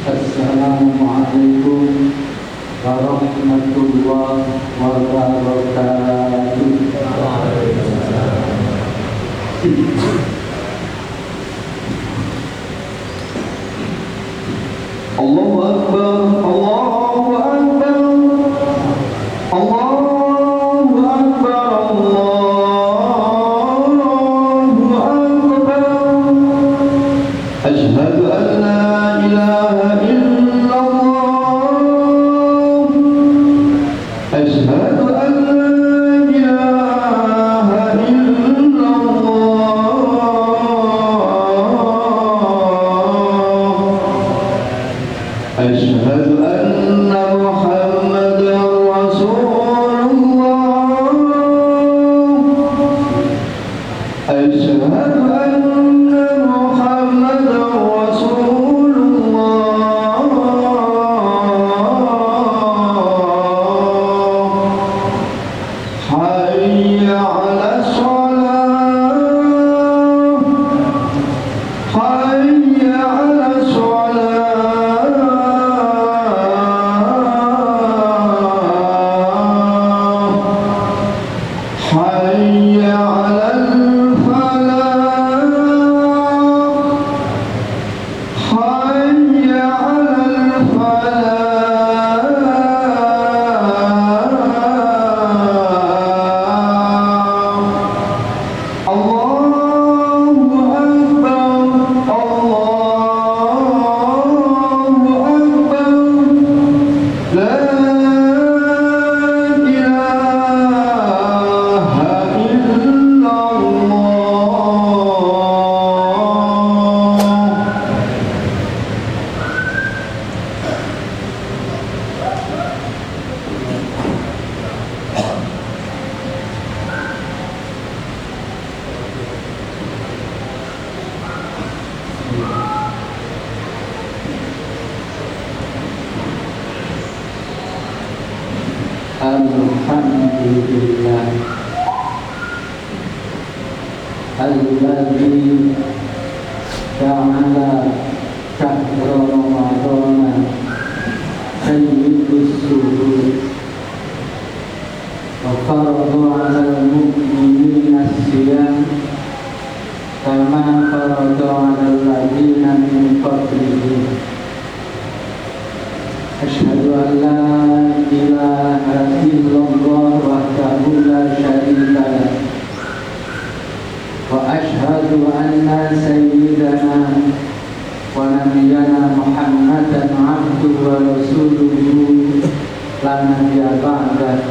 Assalamualaikum warahmatullahi wabarakatuh. Allahu Akbar, Allahu Akbar, Allahu Akbar, Allahu Akbar. Asyhadu an la ilaha illallah, asyhadu an la ilaha illallah, asyhadu anna Muhammadan Rasulullah, asyhadu anna Muhammadan Rasulullah. Hayya 'alas shalah, hayya 'alas shalah, hayya 'alal falah, hayya 'alal falah. Allahu Akbar, Allahu Akbar. La ilaha Alhamdulillah alladzi ja'ala syahra ramadhana sayyidus suhur wa farada 'alal mu'minina as-siyam kama farada 'alal ladzina min qablihim. Asyhadu an la ilaha illallah wahdahu la syarika lah, wa asyhadu anna sayyidana wa nabiyyana Muhammadan abduhu wa rasuluhu la nabiyya ba'dah.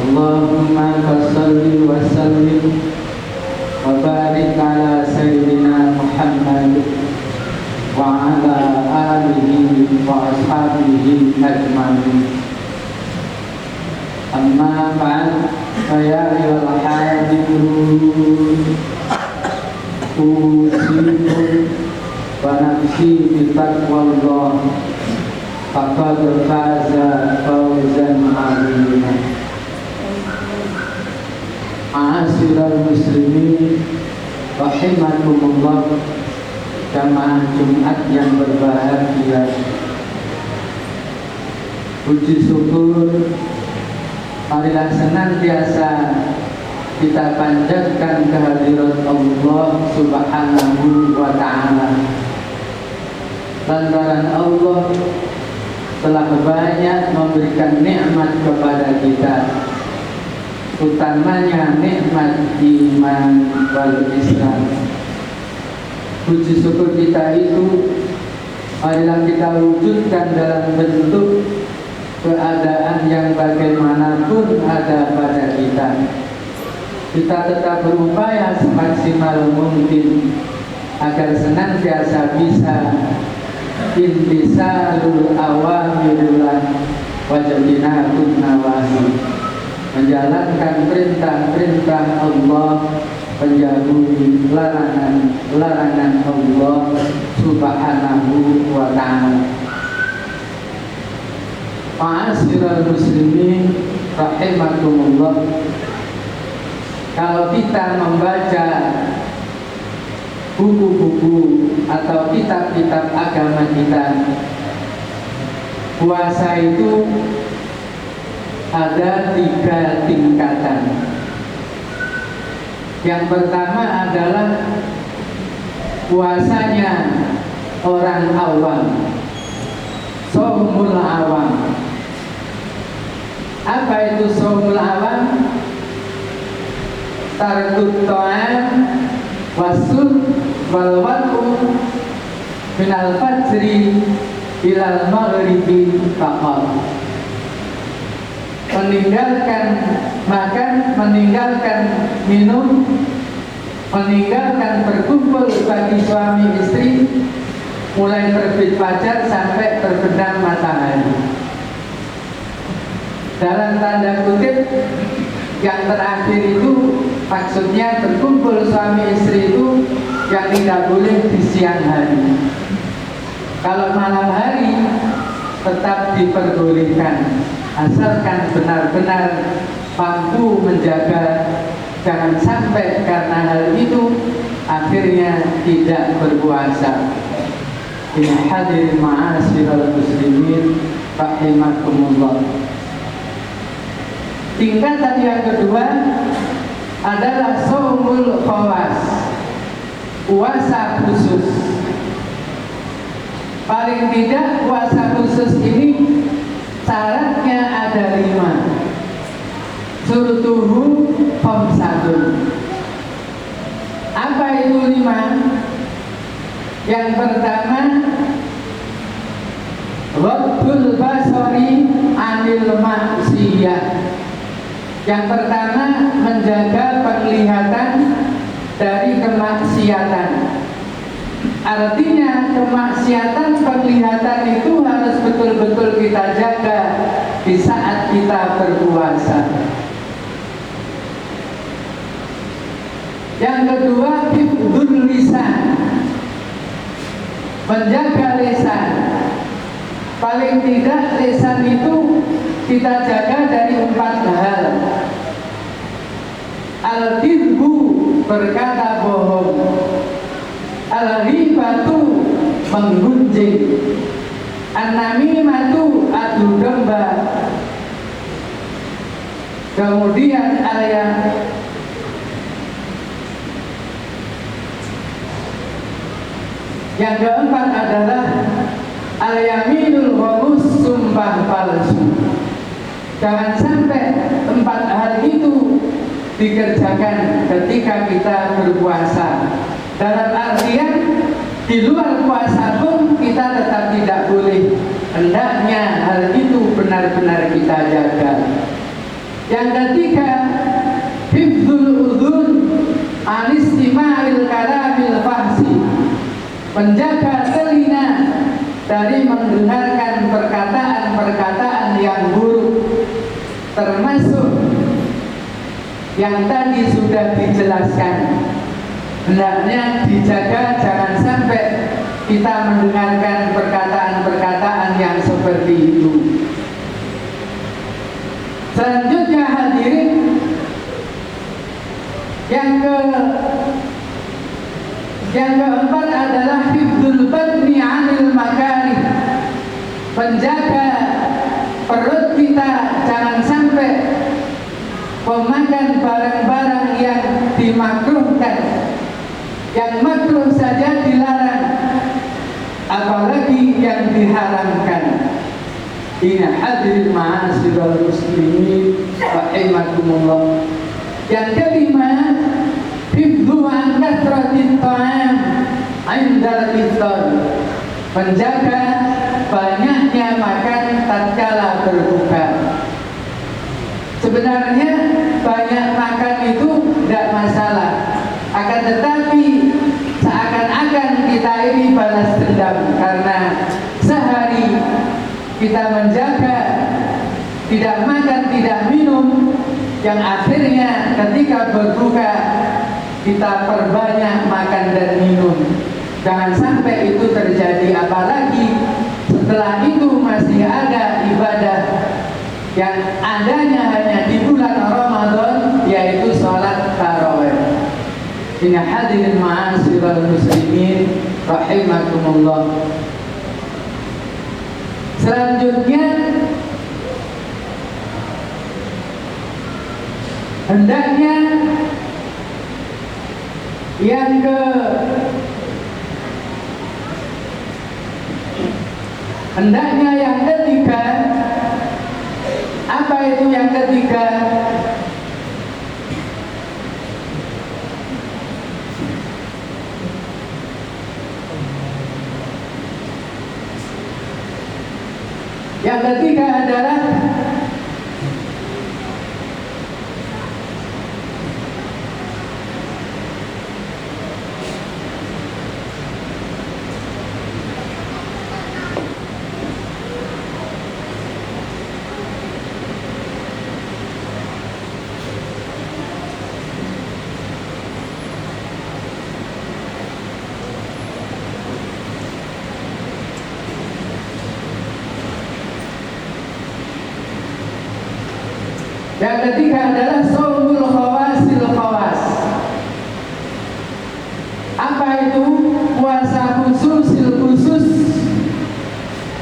Allahumma shalli wa sallim wa barik ala sayyidina Muhammad wa ala alihi wa ashabihi ajma'in. Amma ba'd, fa ya ayyuhal hadirun, usikum wa nafsi bi taqwallah, faqad faza fawzan 'azima. Ma'asyiral muslimin rahimakumullah, jamaah Jumat yang berbahagia. Puji syukur marilah senantiasa kita panjatkan kehadirat Allah Subhanahu wa ta'ala. Lantaran Allah telah banyak memberikan nikmat kepada kita, utamanya nikmat iman wal Islam. Puji syukur kita itu marilah kita wujudkan dalam bentuk keadaan yang bagaimanapun ada pada kita. Kita tetap berupaya semaksimal mungkin agar senantiasa bisa intisalul awamirillah wajibinatun nawahi, menjalankan perintah-perintah Allah, menjauhi larangan Allah Subhanahu wa ta'ala. Ma'asyiral muslimin rahimakumullah, kalau kita membaca buku-buku atau kitab-kitab agama kita, puasa itu ada 3 tingkatan. Yang pertama adalah puasanya orang awam, shaumul awam. Apa itu shaumul awam? Tarkut ta'am wasul wal waqu minal fajri ilal maghribi faqat. Meninggalkan makan, meninggalkan minum, meninggalkan berkumpul bagi suami istri mulai terbit fajar sampai terbenam matahari. Dalam tanda kutip, yang terakhir itu maksudnya berkumpul suami istri itu yang tidak boleh di siang hari. Kalau malam hari tetap diperbolehkan, asalkan benar-benar mampu menjaga, jangan sampai karena hal itu akhirnya tidak berpuasa. Ini hadirin ma'asyiral muslimin rahimakumullah. Tingkatan yang kedua adalah shaumul khawas, puasa khusus. Paling tidak puasa khusus ini syaratnya ada 5. Surutuhu khamsatun. Apa itu 5? Yang pertama, Rabbul basari anil maksiyah. Yang pertama, menjaga penglihatan dari kemaksiatan. Artinya kemaksiatan penglihatan itu harus betul-betul kita jaga di saat kita berpuasa. Yang kedua, hifdzul lisan, menjaga lisan. Paling tidak lisan itu kita jaga dari 4 hal. Al-kidbu, berkata bohong. Al-ghibatu, menggunjing. An-namimatu, adu domba. Kemudian yang keempat adalah al-yaminul ghamus, sumpah palsu. Jangan sampai 4 hal itu dikerjakan ketika kita berpuasa. Dalam artian di luar puasa pun kita tetap tidak boleh. Hendaknya hal itu benar-benar kita jaga. Yang ketiga, hifdzul udhun anistima'il kalamil fahsi, menjaga telinga dari mendengarkan perkataan-perkataan yang buruk, termasuk yang tadi sudah dijelaskan. Hendaknya dijaga, jangan sampai kita mendengarkan perkataan-perkataan yang seperti itu. Selanjutnya hadirin, yang keempat adalah hifdzul batni 'anil makarih, menjaga perut kita jangan sampai memakan barang-barang yang dimakruhkan. Yang makruh saja dilarang, apalagi yang diharamkan. Ini hadirin ma'asyiral muslimin rahimakumullah. Yang kelima, hifdzu an kathratit ta'am 'indal iftar, menjaga banyaknya makan tatkala berbuka. Sebenarnya banyak makan itu tidak masalah, akan tetapi seakan-akan kita ini balas dendam karena sehari kita menjaga tidak makan, tidak minum, yang akhirnya ketika berbuka kita perbanyak makan dan minum. Jangan sampai itu terjadi, apalagi setelah itu masih ada ibadah yang adanya hanya di bulan Ramadan, yaitu sholat tarawih. Ini hadirin ma'asyiral muslimin muslimin rahimakumullah. Selanjutnya hendaknya yang ketiga. Apa itu yang ketiga? Yang ketiga adalah shaumul khawasil khawas. Apa itu? Puasa khusus.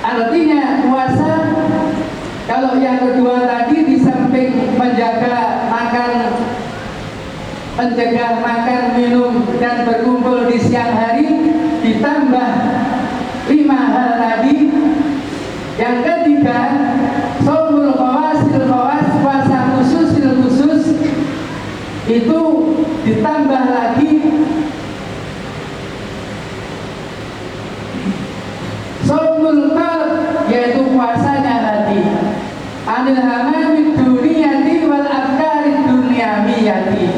Artinya puasa, kalau yang kedua tadi di samping menjaga makan, mencegah makan, minum dan berkumpul di siang hari, ditambah 5 hal tadi. Yang ketiga, shaumul khawasil khawas, puasa khusus itu ditambah lagi shaumul qalb, yaitu puasanya hati, anil hamamid duniyati wal afkarid dunyawiyati,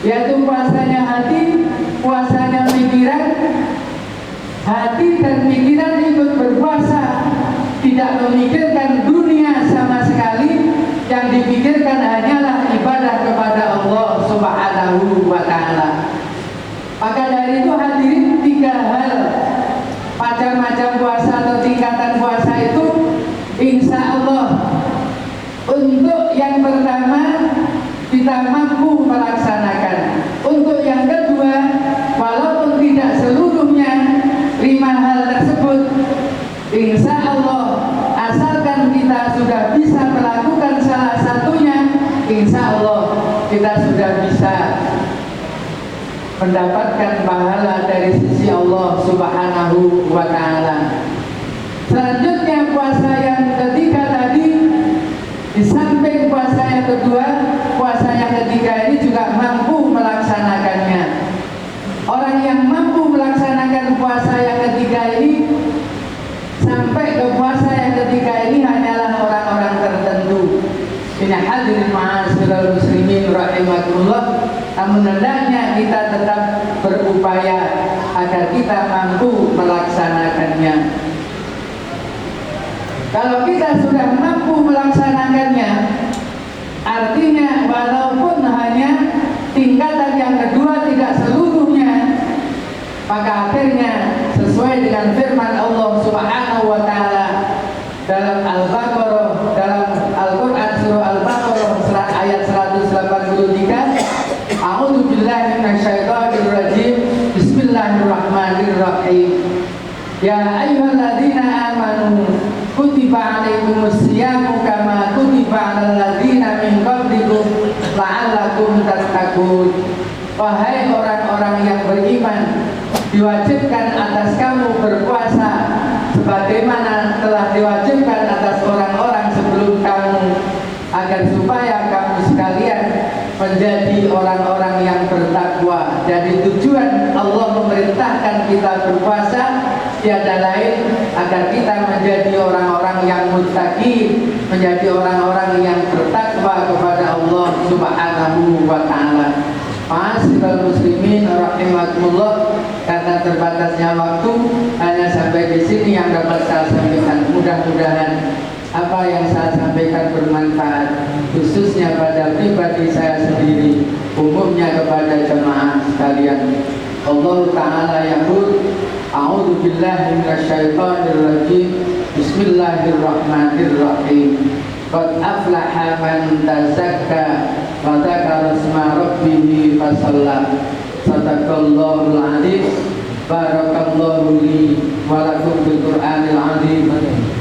yaitu puasanya hati, puasanya pikiran. Hati dan pikiran ikut berpuasa, tidak memikirkan dunia sama sekali. Yang dipikirkan hanyalah ibadah kepada Allah Subhanahu wa ta'ala. Maka dari itu hadirin, 3 hal macam-macam puasa atau tingkatan puasa itu, insya Allah untuk yang pertama kita mampu melaksanakan. Untuk yang kedua, walaupun tidak seluruhnya 5 hal tersebut, insya Allah asalkan kita sudah bisa melakukan salah satunya, insya Allah kita sudah bisa mendapatkan pahala dari sisi Allah Subhanahu wa ta'ala. Selanjutnya puasa yang ketiga tadi, di samping puasa yang kedua, puasa yang ketiga ini juga mampu melaksanakannya. Orang yang mampu melaksanakan puasa yang ketiga ini, sampai ke puasa yang ketiga ini, hanyalah orang-orang tertentu. Ini hadirin ma'asyiral muslimin rahimakumullah. Namun hendaknya kita tetap berupaya agar kita mampu melaksanakannya. Kalau kita sudah mampu melaksanakannya, artinya walaupun hanya tingkatan yang kedua, tidak seluruhnya, maka akhirnya sesuai dengan firman Allah Subhanahu wa ta'ala dalam Al-Baqarah, dalam Al-Quran surah Al-Baqarah ayat 183, A'udzu billahi minasyaitonir rajim. Bismillahirrahmanirrahim. Ya ayyuhalladzina amanu kutiba alaikumus syiyamu kama kutiba alal ladzina min qablikum la'allakum tattaqun. Wahai orang-orang yang beriman, diwajibkan atas kamu berpuasa sebagaimana telah diwajibkan atas orang-orang sebelum kamu, agar supaya kamu sekalian menjadi orang-orang yang bertakwa. Jadi tujuan Allah memerintahkan kita berpuasa tiada lain agar kita menjadi orang-orang yang muttaqi, menjadi orang-orang yang bertakwa kepada Allah Subhanahu wa ta'ala. Ma'asyiral muslimin rahimakumullah, karena terbatasnya waktu hanya sampai di sini yang dapat saya sampaikan. Mudah-mudahan apa yang saya sampaikan bermanfaat, khususnya pada pribadi saya sendiri, umumnya kepada jemaah sekalian. Allah Ta'ala yaqul, a'udzu billahi minasyaitonir rajim. Bismillahirrahmanirrahim. Qad aflaha man tazakka wa dzakara isma rabbih fasalla. Sadaqallahul adzim. Barakallahu li wa lakum bil Qur'anil adzim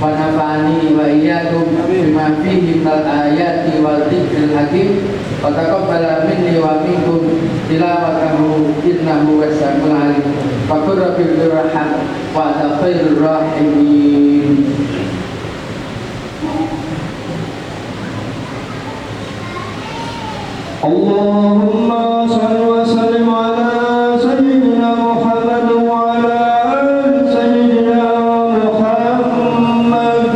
wa nafa'ani wa iyyakum bima fihi minal ayati wal dzikril hakim wa taqabbala minni wa minkum tilawatahu innahu was-sami'ul 'alim. Fa qur rabbil irham wa anta khairur rahimin. Allahumma shalli wa sallim ala sayyidina Muhammad wa ala ali sayyidina Muhammad.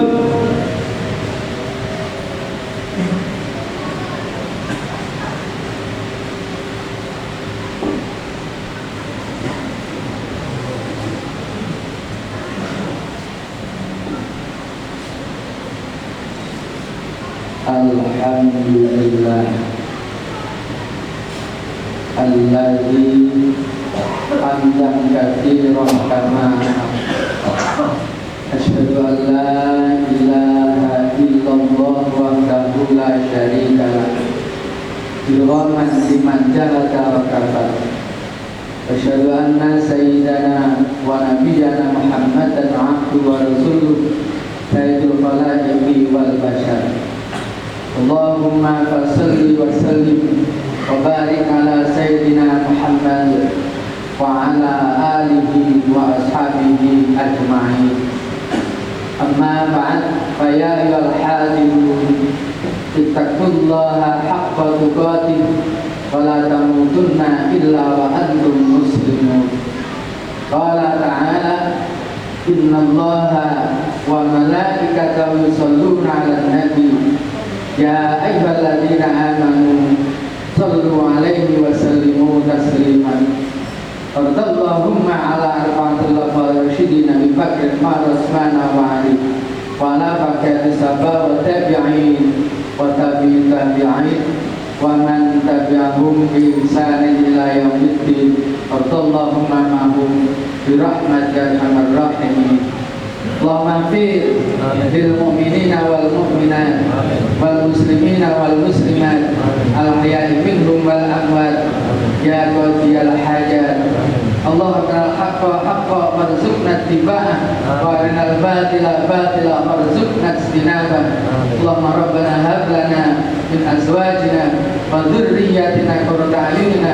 Alhamdulillah alladzi hamdan katsiran kama asyhadu an la ilaha illallah wahdahu la syarika lah iraman liman jalaka wa kafar asyhadu anna sayyidana wa nabiyyana Muhammadan abduhu wa rasuluh sayyidul khalaiqi wal bashar. Allahumma salli wa sallim wa barik ala sayyidina Muhammad wa ala alihi wa ashabihi ajma'in. Amma ba'd, fa ya ayyuhal hadirun ittaqullaha haqqa tuqatih wa la tamutunna illa wa antum muslimun. Qala ta'ala innallaha wa malaikatahu yusholluna 'alan nabi ya ayyuhalladzina amanu sallu alaihi wa sallimu tasliman. Allahumma ala arba'atil rasyidin Abi Bakr wa Utsman wa Ali wa ala baqiyati sahabah wa tabi'in wa tabi'in tabi'in wa man tabi'ahum bi ihsan ila yaumiddin. Allahumma ma'hum bi rahmatika ya arhamar rahimin. Allahumma fir lil mu'minina wal mu'minat wal muslimina wal muslimat al ahya'i minhum wal amwat ya qadiyal hajat. Allahumma haqqa haqqa warzuqna ittiba'ah wa arinal batila batila warzuqna ijtinabah. Allahumma rabbana hab lana min azwajina wa dhurriyyatina qurrata a'yunina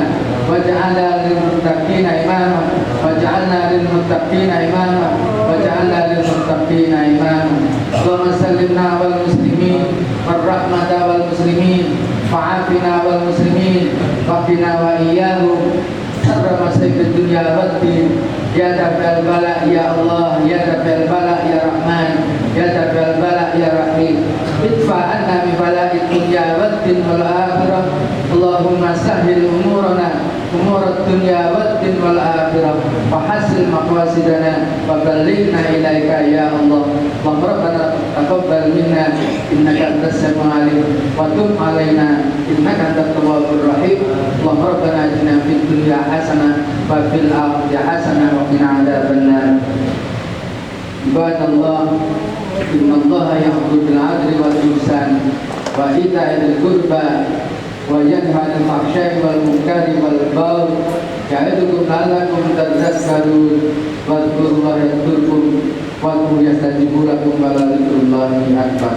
waj'alna lil muttaqina imama waj'alna lil muttaqina imama waj'alna lil muttaqina imama. Allahumma sallimna wal muslimin war rahmata wal muslimin fa'afina wal muslimin waqina wa iyyahum syarra masaibid dunya waddin. Ya Rabbal bala ya Allah, ya Rabbal bala ya Rahman, ya Rabbal bala ya Rahim. Idfa anna min bala'id dunya waddin wal akhirah. Allahumma sahhil umurana umurad dunya waddin wal akhirah wa hasil maqasidana wa ballighna ilaika ya Allah. Allahumma rabbana taqabbal minna innaka antas samiul alim wa tub alaina innaka antat tawwabur rahim. Allahumma rabbana atina fid dunya hasanah wa fil akhirati hasanah wa qina adzabannar. Ibadallah, innallaha ya'muru bil 'adli wal ihsan wa ita'i dzil qurba wa yanha 'anil fahsya'i wal munkari wal baghi ya'idukum la'allakum tadhakkarun. Wadhkurullaha yadhkurkum wa yastajib lakum wa la dzikrullahi akbar.